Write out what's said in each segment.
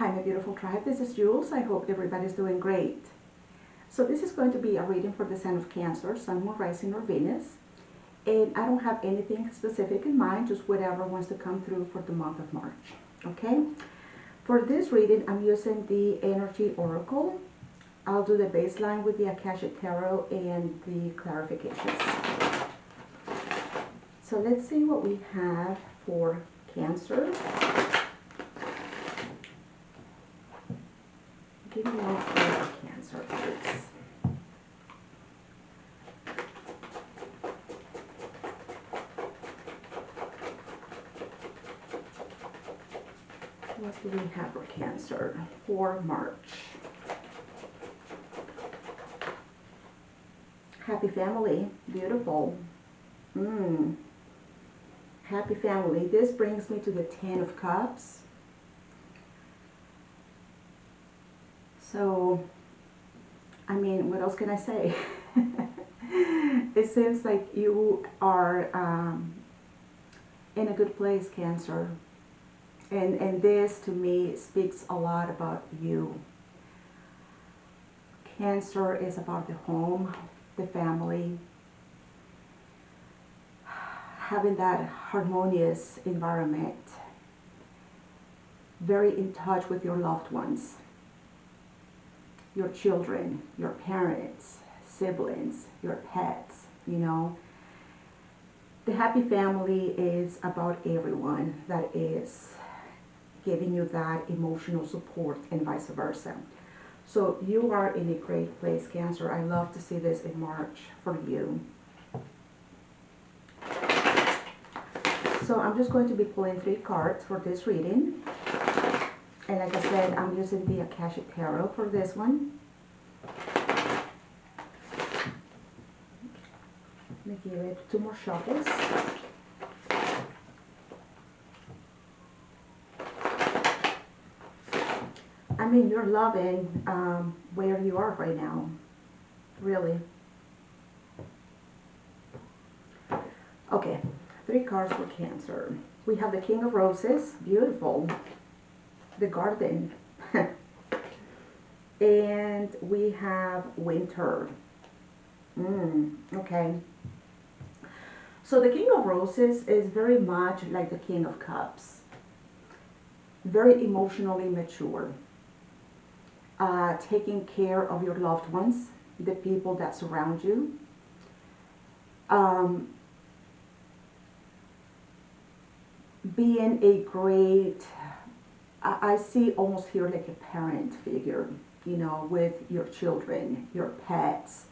Hi, my beautiful tribe. This is Jules. I hope everybody's doing great. So this is going to be a reading for the sign of Cancer, Sun, Moon, Rising, or Venus. And I don't have anything specific in mind, just whatever wants to come through for the month of March. Okay? For this reading, I'm using the Energy Oracle. I'll do the baseline with the Akashic Tarot and the clarifications. So let's see what we have for Cancer. Give me one for Cancer, please. What do we have for Cancer for March? Happy family, beautiful. Happy family. This brings me to the Ten of Cups. So, I mean, what else can I say? It seems like you are in a good place, Cancer. And this, to me, speaks a lot about you. Cancer is about the home, the family, having that harmonious environment, very in touch with your loved ones, your children, your parents, siblings, your pets, you know. The happy family is about everyone that is giving you that emotional support and vice versa. So you are in a great place, Cancer. I love to see this in March for you. So I'm just going to be pulling 3 cards for this reading. And like I said, I'm using the Akashic Tarot for this one. Let me give it 2 more shuffles. I mean, you're loving where you are right now, really. Okay, 3 cards for Cancer. We have the King of Roses, beautiful. The Garden. And we have Winter. Okay. So the King of Roses is very much like the King of Cups. Very emotionally mature. Taking care of your loved ones, the people that surround you. Being a great, I see almost here like a parent figure, you know, with your children, your pets,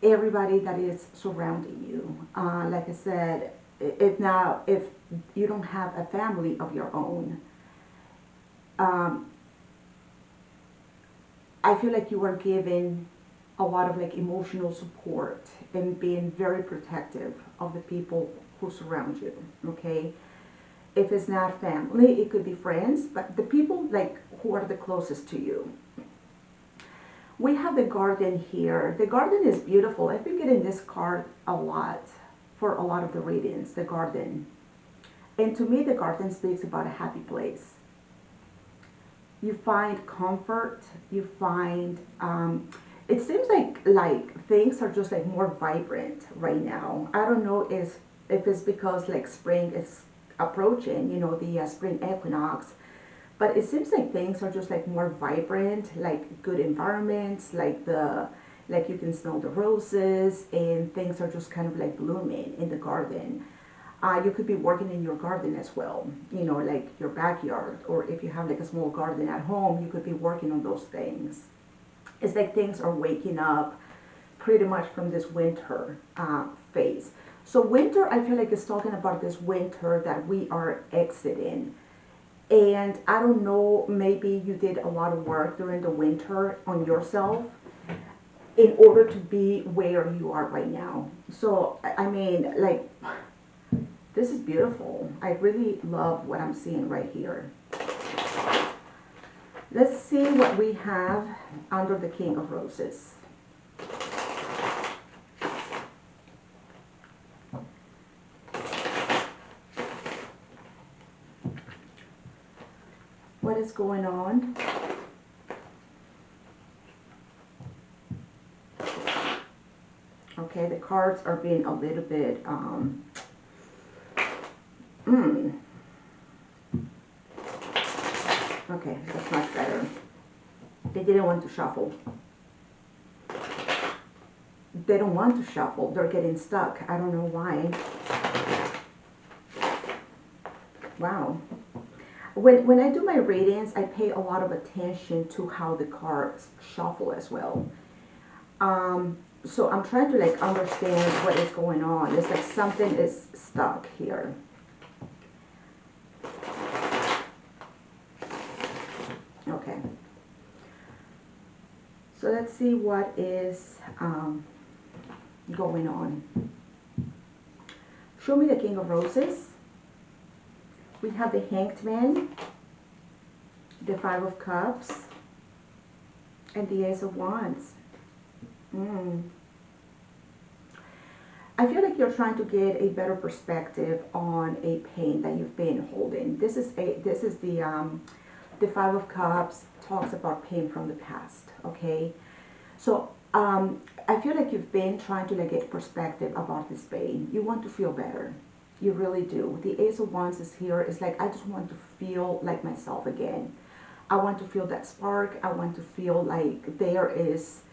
everybody that is surrounding you. Like I said, if you don't have a family of your own, I feel like you are giving a lot of like emotional support and being very protective of the people who surround you, okay? If it's not family, it could be friends, but the people like who are the closest to you. We have the Garden here. The Garden is beautiful. I've been getting this card a lot for a lot of the readings, the Garden. And to me, the Garden speaks about a happy place. You find comfort, you find, it seems like things are just like more vibrant right now. I don't know if it's because like spring is approaching, you know, the spring equinox, but it seems like things are just like more vibrant, like good environments, like you can smell the roses and things are just kind of like blooming in the garden. You could be working in your garden as well, you know, like your backyard, or if you have like a small garden at home, you could be working on those things. It's like things are waking up pretty much from this winter phase. So winter, I feel like it's talking about this winter that we are exiting. And I don't know, maybe you did a lot of work during the winter on yourself in order to be where you are right now. So, I mean, like, this is beautiful. I really love what I'm seeing right here. Let's see what we have under the King of Roses. What is going on. Okay, the cards are being a little bit, okay, that's much better. They didn't want to shuffle. They don't want to shuffle. They're getting stuck. I don't know why. Wow. When I do my readings, I pay a lot of attention to how the cards shuffle as well. So I'm trying to like understand what is going on. It's like something is stuck here. Okay. So let's see what is going on. Show me the King of Roses. We have the Hanged Man, the Five of Cups, and the Ace of Wands. I feel like you're trying to get a better perspective on a pain that you've been holding. This is the Five of Cups talks about pain from the past. Okay, so I feel like you've been trying to like get perspective about this pain. You want to feel better. You really do. The Ace of Wands is here. It's like, I just want to feel like myself again. I want to feel that spark. I want to feel like there is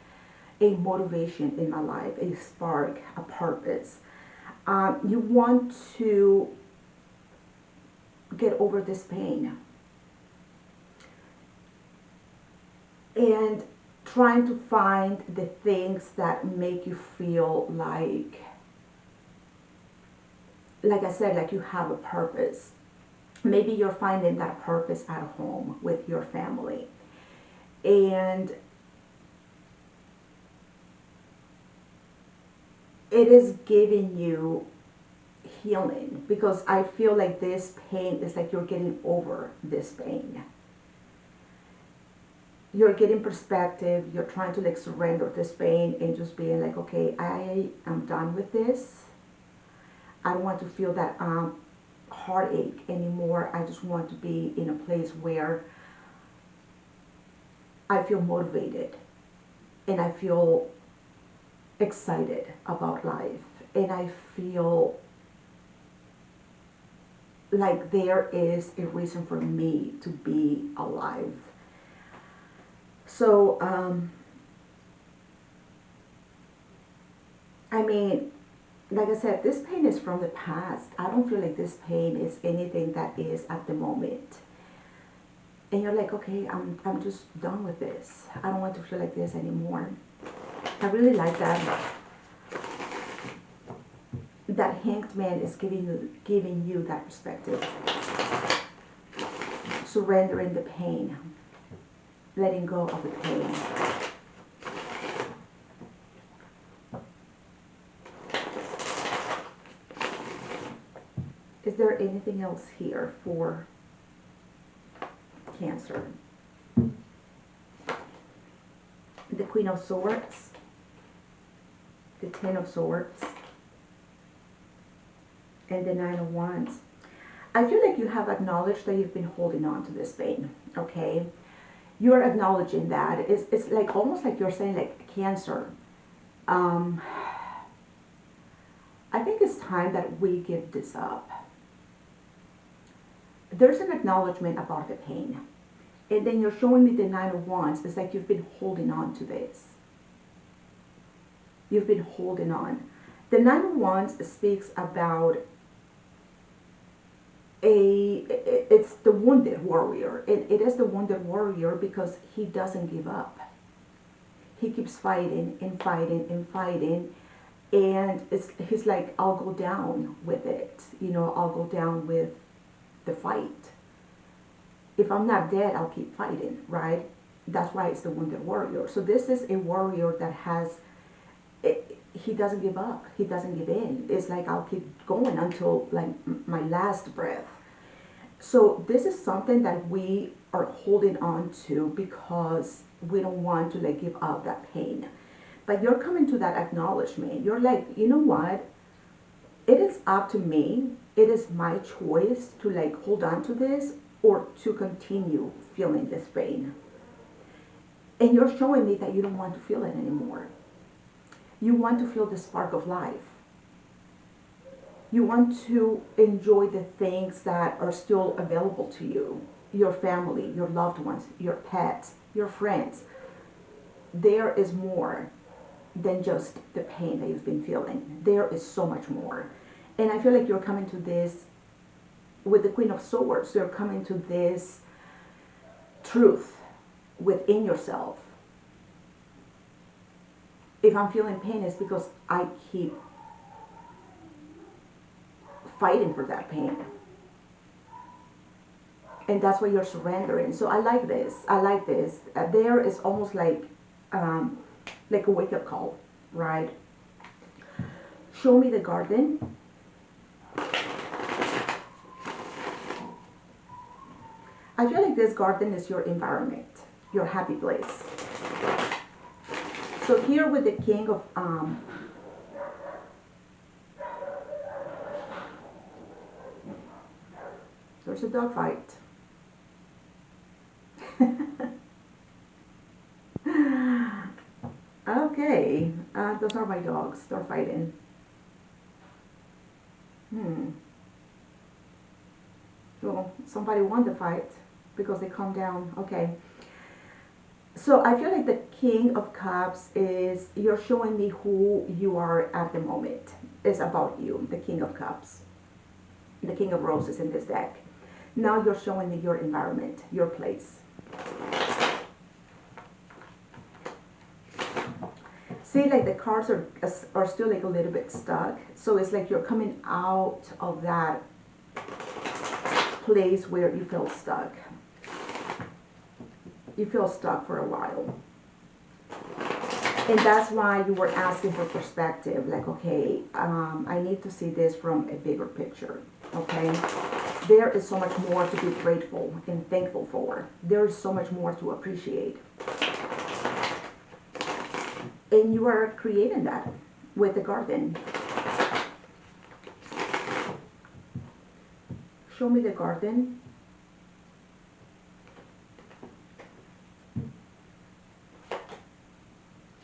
a motivation in my life, a spark, a purpose. You want to get over this pain. And trying to find the things that make you feel like I said, like you have a purpose. Maybe you're finding that purpose at home with your family. And it is giving you healing, because I feel like this pain is like you're getting over this pain. You're getting perspective. You're trying to like surrender this pain and just being like, okay, I am done with this. I don't want to feel that heartache anymore. I just want to be in a place where I feel motivated and I feel excited about life, and I feel like there is a reason for me to be alive. So, I mean, like I said, this pain is from the past. I don't feel like this pain is anything that is at the moment. And you're like, okay, I'm just done with this. I don't want to feel like this anymore. I really like that. That Hanged Man is giving you that perspective. Surrendering the pain. Letting go of the pain. Is there anything else here for Cancer? The Queen of Swords, the Ten of Swords, and the Nine of Wands. I feel like you have acknowledged that you've been holding on to this pain, okay? You're acknowledging that. It's like almost like you're saying, like, Cancer, I think it's time that we give this up. There's an acknowledgement about the pain. And then you're showing me the Nine of Wands. It's like you've been holding on to this. You've been holding on. The Nine of Wands speaks about it's the wounded warrior. It is the wounded warrior because he doesn't give up. He keeps fighting and fighting and fighting. And he's like, I'll go down with it. You know, I'll go down with the fight. If I'm not dead, I'll keep fighting, right? That's why it's the wounded warrior. So this is a warrior that has, he doesn't give up. He doesn't give in. It's like, I'll keep going until like my last breath. So this is something that we are holding on to because we don't want to like give up that pain. But you're coming to that acknowledgement. You're like, you know what? It is up to me. It is my choice to like hold on to this, or to continue feeling this pain. And you're showing me that you don't want to feel it anymore. You want to feel the spark of life. You want to enjoy the things that are still available to you, your family, your loved ones, your pets, your friends. There is more than just the pain that you've been feeling. There is so much more. And I feel like you're coming to this with the Queen of Swords. You're coming to this truth within yourself. If I'm feeling pain, it's because I keep fighting for that pain. And that's why you're surrendering. So I like this. I like this. There is almost like a wake-up call, right? Show me the garden. I feel like this garden is your environment, your happy place. So here with the King of there's a dog fight. Okay, those are my dogs. They're fighting. Well, somebody won the fight because they calmed down. Okay. So I feel like the King of Cups is, you're showing me who you are at the moment. It's about you, the King of Cups. The King of Roses in this deck. Now you're showing me your environment, your place. See, like the cards are still like a little bit stuck. So it's like you're coming out of that place where you feel stuck. You feel stuck for a while. And that's why you were asking for perspective. Like, okay, I need to see this from a bigger picture. Okay? There is so much more to be grateful and thankful for. There is so much more to appreciate. And you are creating that with the garden. Show me the garden.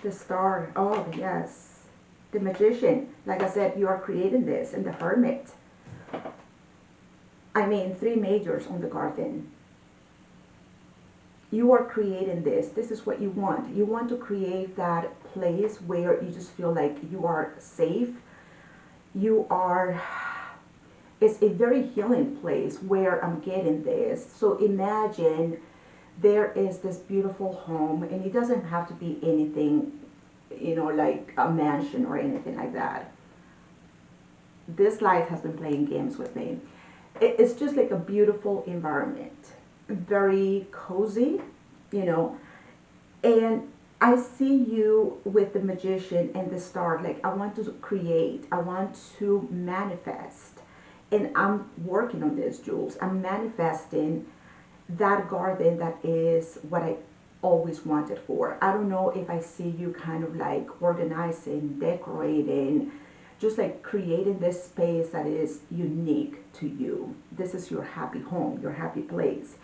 The Star. Oh, yes. The Magician. Like I said, you are creating this. And the Hermit. I mean, 3 majors on the garden. You are creating this. This is what you want. You want to create that place where you just feel like you are safe. You are... It's a very healing place where I'm getting this. So imagine there is this beautiful home, and it doesn't have to be anything, you know, like a mansion or anything like that. This light has been playing games with me. It's just like a beautiful environment, very cozy, you know. And I see you with the Magician and the Star. Like, I want to create, I want to manifest. And I'm working on this, Jules. I'm manifesting that garden that is what I always wanted for. I don't know if I see you kind of like organizing, decorating, just like creating this space that is unique to you. This is your happy home, your happy place.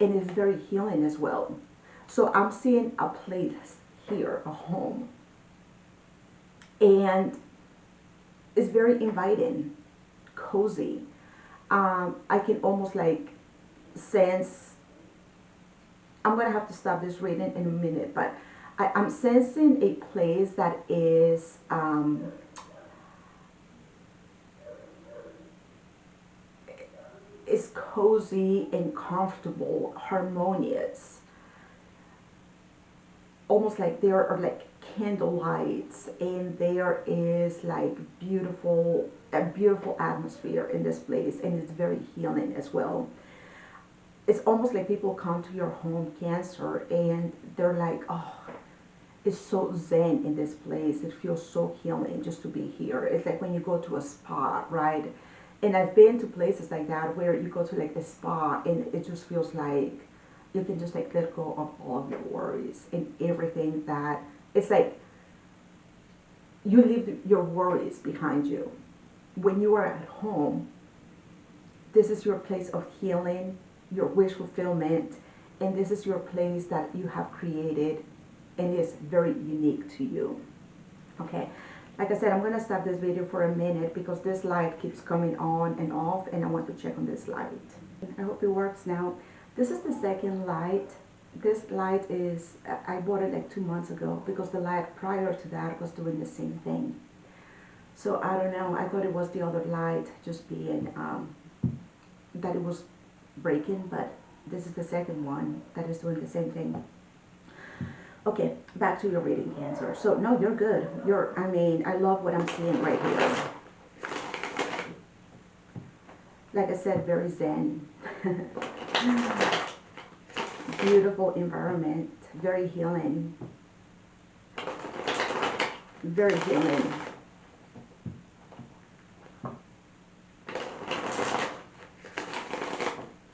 And it's very healing as well. So I'm seeing a place here, a home. And it's very inviting, cozy. I can almost like sense, I'm going to have to stop this reading in a minute, but I'm sensing a place that is cozy and comfortable, harmonious. Almost like there are like candle lights, and there is like a beautiful atmosphere in this place, and it's very healing as well. It's almost like people come to your home, Cancer, and they're like, oh, it's so zen in this place. It feels so healing just to be here. It's like when you go to a spa, right? And I've been to places like that where you go to like the spa, and it just feels like you can just like let go of all of your worries and everything that, it's like you leave your worries behind you. When you are at home, this is your place of healing, your wish fulfillment, and this is your place that you have created and is very unique to you. Okay, like I said, I'm gonna stop this video for a minute because this light keeps coming on and off, and I want to check on this light. I hope it works now. This is the second light. This light is, I bought it like 2 months ago because the light prior to that was doing the same thing. So I don't know, I thought it was the other light just being, that it was breaking, but this is the second one that is doing the same thing. Okay, back to your reading, Cancer. So no, you're good. I mean, I love what I'm seeing right here. Like I said, very zen. Beautiful environment, very healing. Very healing.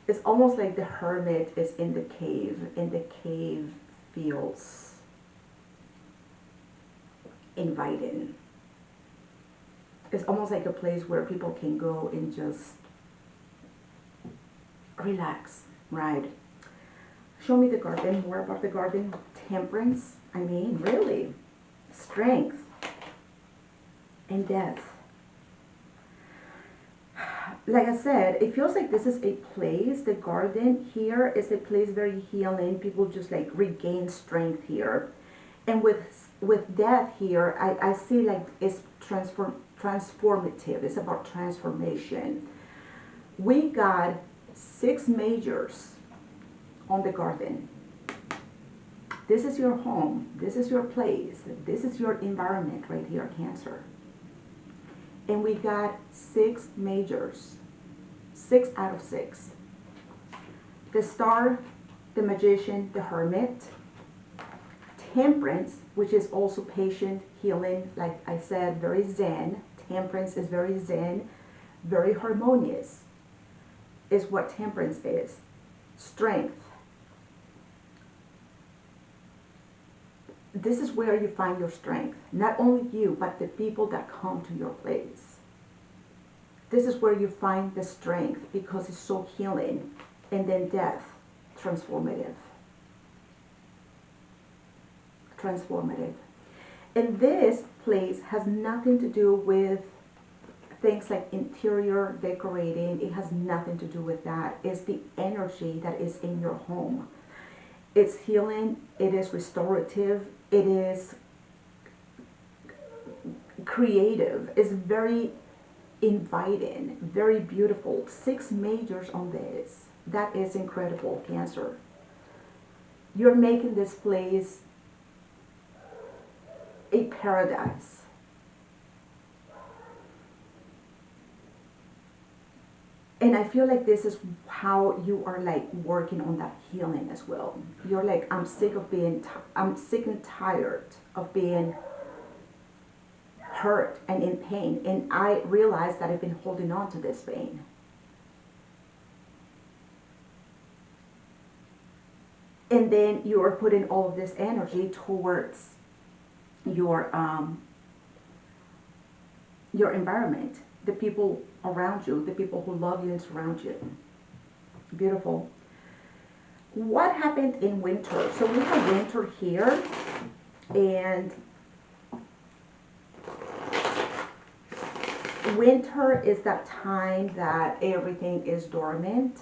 It's almost like the hermit is in the cave, and the cave feels inviting. It's almost like a place where people can go and just relax, right? Show me the garden, more about the garden. Temperance, I mean, really. Strength and death. Like I said, it feels like this is a place, the garden here is a place very healing. People just like regain strength here. And with death here, I see like it's transformative. It's about transformation. We got 6 majors on the garden. This is your home. This is your place. This is your environment right here, Cancer. And we got 6 majors. 6 out of 6. The Star, the Magician, the Hermit. Temperance, which is also patient, healing, like I said, very zen. Temperance is very zen, very harmonious, is what temperance is. Strength. This is where you find your strength. Not only you, but the people that come to your place. This is where you find the strength because it's so healing. And then death, transformative. Transformative. And this place has nothing to do with things like interior decorating. It has nothing to do with that. It's the energy that is in your home. It's healing. It is restorative. It is creative. It's very inviting, very beautiful. 6 majors on this. That is incredible, Cancer. You're making this place a paradise. And I feel like this is how you are like working on that healing as well. You're like, I'm sick and tired of being hurt and in pain. And I realized that I've been holding on to this pain. And then you are putting all of this energy towards your environment, the people around you, the people who love you and surround you. Beautiful. What happened in winter? So we have winter here, and winter is that time that everything is dormant,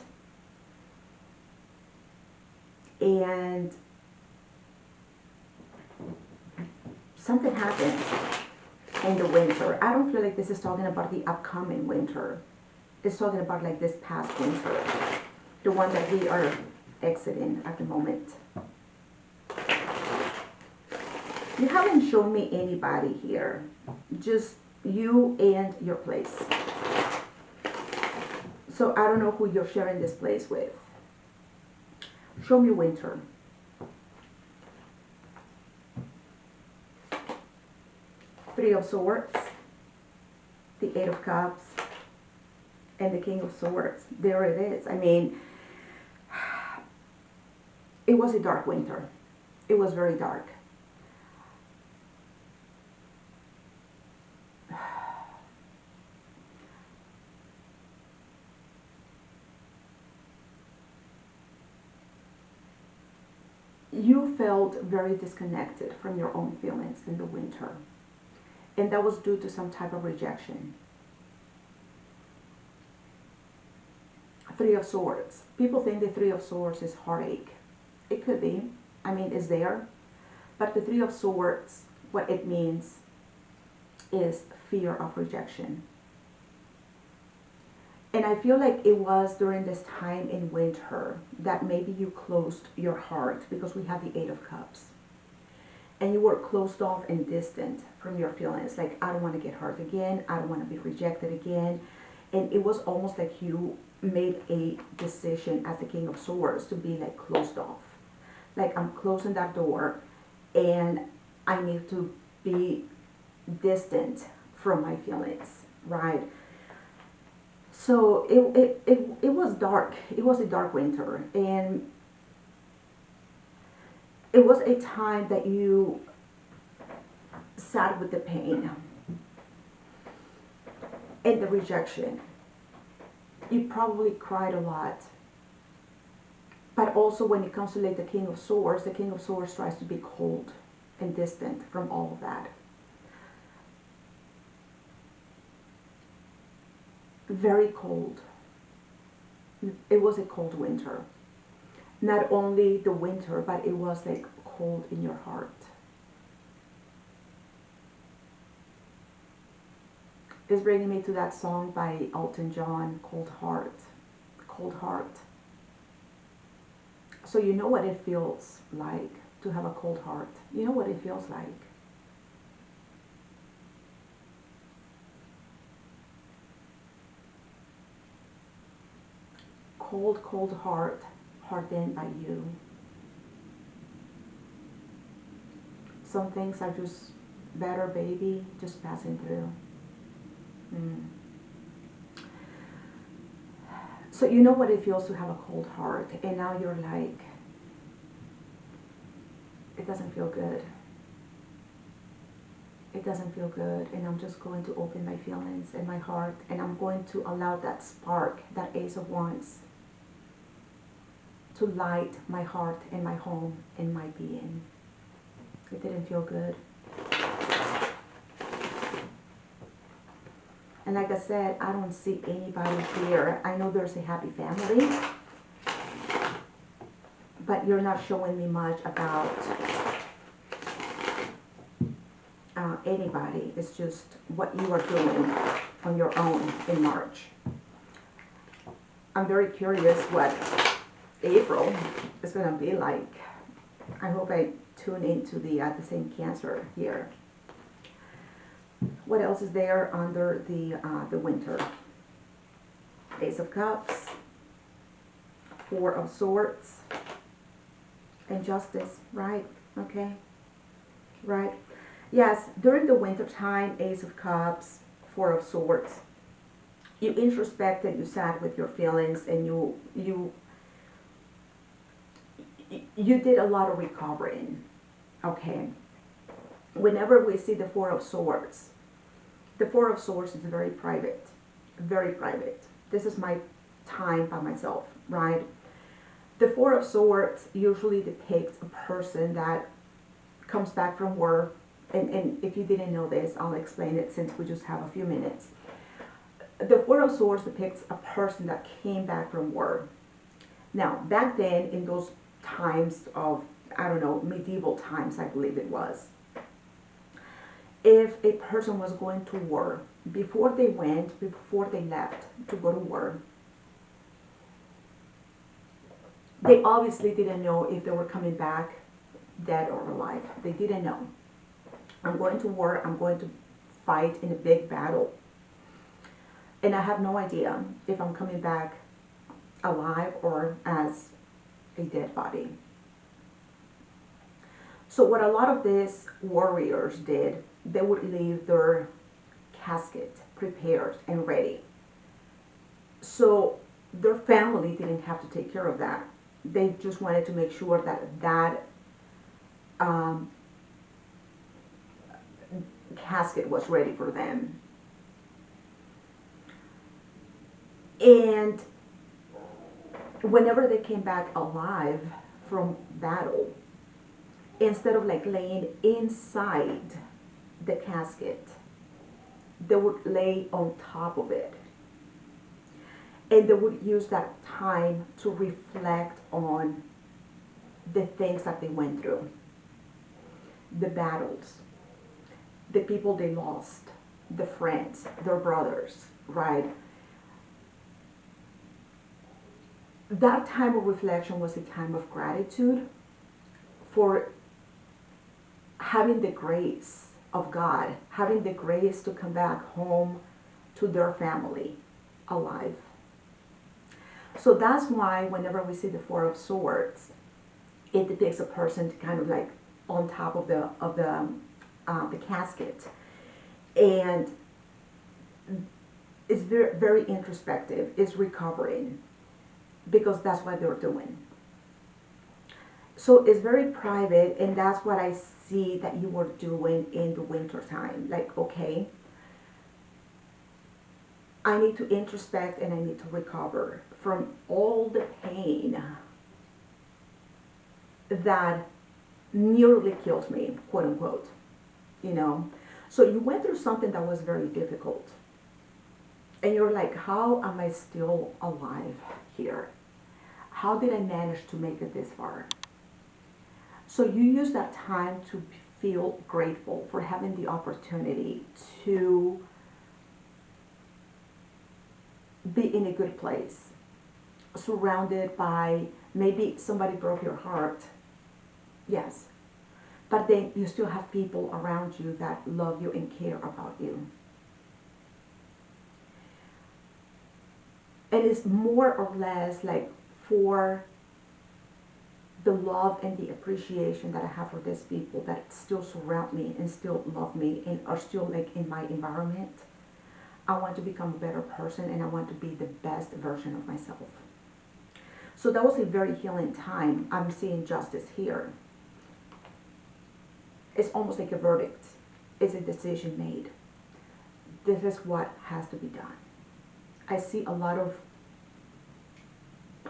and something happens in the winter. I don't feel like this is talking about the upcoming winter. It's talking about like this past winter, the one that we are exiting at the moment. You haven't shown me anybody here, just you and your place. So I don't know who you're sharing this place with. Show me winter. Three of Swords, the Eight of Cups, and the King of Swords. There it is. I mean, it was a dark winter. It was very dark. you felt very disconnected from your own feelings in the winter. And that was due to some type of rejection. Three of Swords. People think the Three of Swords is heartache. It could be. I mean, it's there. But the Three of Swords, what it means is fear of rejection. And I feel like it was during this time in winter that maybe you closed your heart, because we have the Eight of Cups. And you were closed off and distant from your feelings. Like, I don't want to get hurt again. I don't want to be rejected again. And it was almost like you made a decision as the King of Swords to be like closed off. Like, I'm closing that door and I need to be distant from my feelings, right? So it was dark. It was a dark winter, and it was a time that you sat with the pain and the rejection. You probably cried a lot. But also when it comes to like the King of Swords tries to be cold and distant from all of that. Very cold. It was a cold winter. Not only the winter, but it was like cold in your heart. It's bringing me to that song by Elton John, Cold Heart. Cold Heart. So you know what it feels like to have a cold heart. You know what it feels like. Cold, cold heart, hardened by you. Some things are just better, baby, just passing through. So you know what it feels to have a cold heart, and now you're like, it doesn't feel good. It doesn't feel good, and I'm just going to open my feelings and my heart, and I'm going to allow that spark, that Ace of Wands, to light my heart and my home and my being. It didn't feel good. And like I said, I don't see anybody here. I know there's a happy family, but you're not showing me much about anybody. It's just what you are doing on your own in March. I'm very curious what April is going to be like. I hope I tune into the same Cancer here. What else is there under the winter? Ace of Cups, Four of Swords, and Justice, right? Okay, right. Yes, during the winter time, Ace of Cups, Four of Swords, you introspected, you sat with your feelings, and you did a lot of recovering. Okay. Whenever we see the Four of Swords is very private, very private. This is my time by myself, right? The Four of Swords usually depicts a person that comes back from work, and if you didn't know this, I'll explain it since we just have a few minutes. The Four of Swords depicts a person that came back from work. Now, back then, in those times of, I don't know, medieval times, I believe it was, if a person was going to war, before they left to go to war, they obviously didn't know if they were coming back dead or alive. They didn't know. I'm going to war, I'm going to fight in a big battle, and I have no idea if I'm coming back alive or as a dead body. So what a lot of these warriors did, they would leave their casket prepared and ready. So their family didn't have to take care of that. They just wanted to make sure that that casket was ready for them. And whenever they came back alive from battle, instead of like laying inside the casket, they would lay on top of it. And they would use that time to reflect on the things that they went through, the battles, the people they lost, the friends, their brothers, right? That time of reflection was a time of gratitude for having the grace of God, having the grace to come back home to their family alive. So that's why whenever we see the Four of Swords, it depicts a person kind of like on top of the casket, and it's very very introspective. It's recovering because that's what they're doing. So it's very private, and that's what I see that you were doing in the winter time. Like, okay, I need to introspect and I need to recover from all the pain that nearly killed me, quote unquote, you know. So you went through something that was very difficult. And you're like, how am I still alive here? How did I manage to make it this far? So you use that time to feel grateful for having the opportunity to be in a good place, surrounded by, maybe somebody broke your heart, yes, but then you still have people around you that love you and care about you. And it's more or less like for the love and the appreciation that I have for these people that still surround me and still love me and are still like in my environment. I want to become a better person and I want to be the best version of myself. So that was a very healing time. I'm seeing justice here. It's almost like a verdict. It's a decision made. This is what has to be done. I see a lot of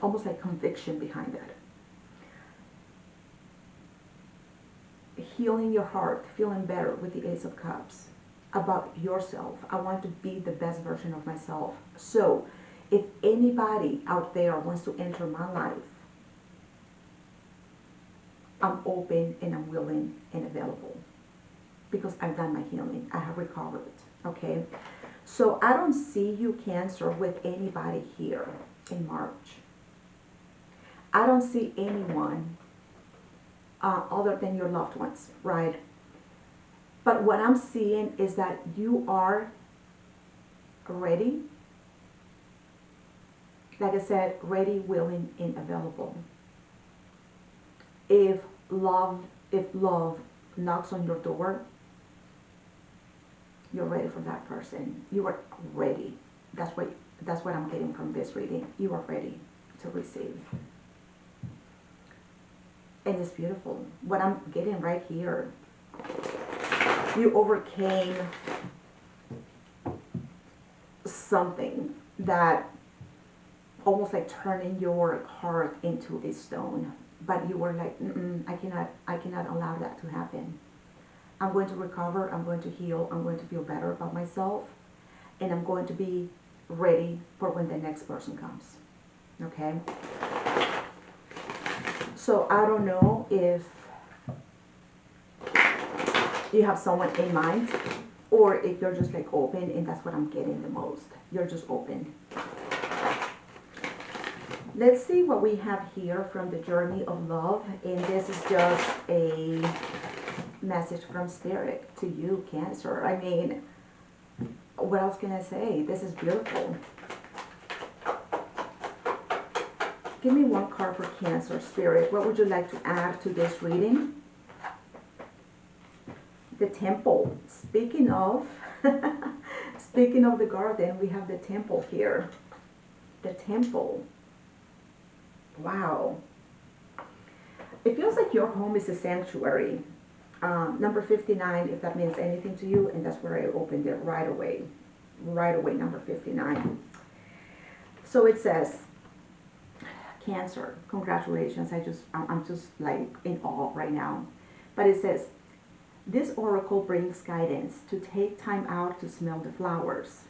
almost like conviction behind that. Healing your heart, feeling better with the Ace of Cups about yourself. I want to be the best version of myself. So if anybody out there wants to enter my life, I'm open and I'm willing and available because I've done my healing. I have recovered. Okay. So I don't see you, Cancer, with anybody here in March. I don't see anyone other than your loved ones, right? But what I'm seeing is that you are ready. Like I said, ready, willing, and available. If love knocks on your door, you're ready for that person. You are ready. That's what I'm getting from this reading. You are ready to receive. And it's beautiful. What I'm getting right here, you overcame something that almost like turning your heart into a stone. But you were like, I cannot allow that to happen. I'm going to recover, I'm going to heal, I'm going to feel better about myself, and I'm going to be ready for when the next person comes. Okay? So I don't know if you have someone in mind or if you're just like open, and that's what I'm getting the most. You're just open. Let's see what we have here from the Journey of Love, and this is just a message from Spirit to you, Cancer. I mean, what else can I say? This is beautiful. Give me one card for Cancer, Spirit. What would you like to add to this reading? The Temple. Speaking of, speaking of the garden, we have the Temple here. The Temple. Wow. It feels like your home is a sanctuary. Number 59, if that means anything to you, and that's where I opened it right away. Right away, number 59. So it says, Cancer, congratulations. I'm just like in awe right now. But it says, this oracle brings guidance to take time out to smell the flowers.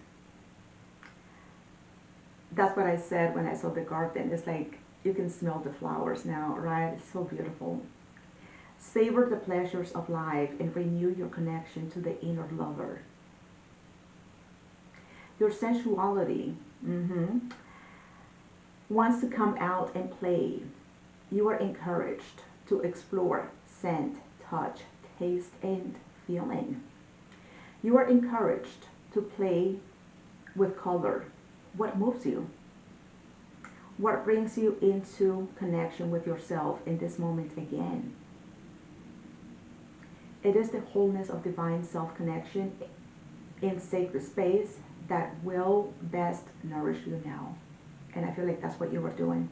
That's what I said when I saw the garden. It's like you can smell the flowers now, right? It's so beautiful. Savor the pleasures of life and renew your connection to the inner lover. Your sensuality wants to come out and play. You are encouraged to explore scent, touch, taste, and feeling. You are encouraged to play with color. What moves you? What brings you into connection with yourself in this moment again? It is the wholeness of divine self-connection in sacred space that will best nourish you now. And I feel like that's what you were doing.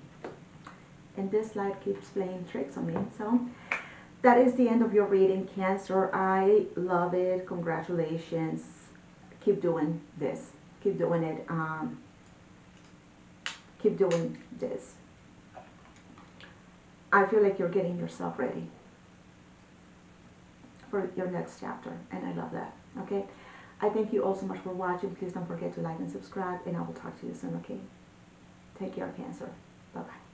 And this light keeps playing tricks on me. So that is the end of your reading, Cancer. I love it. Congratulations. Keep doing this. Keep doing it. Keep doing this. I feel like you're getting yourself ready for your next chapter, and I love that. Okay, I thank you all so much for watching. Please don't forget to like and subscribe, and I will talk to you soon. Okay, take care, Cancer. Bye bye.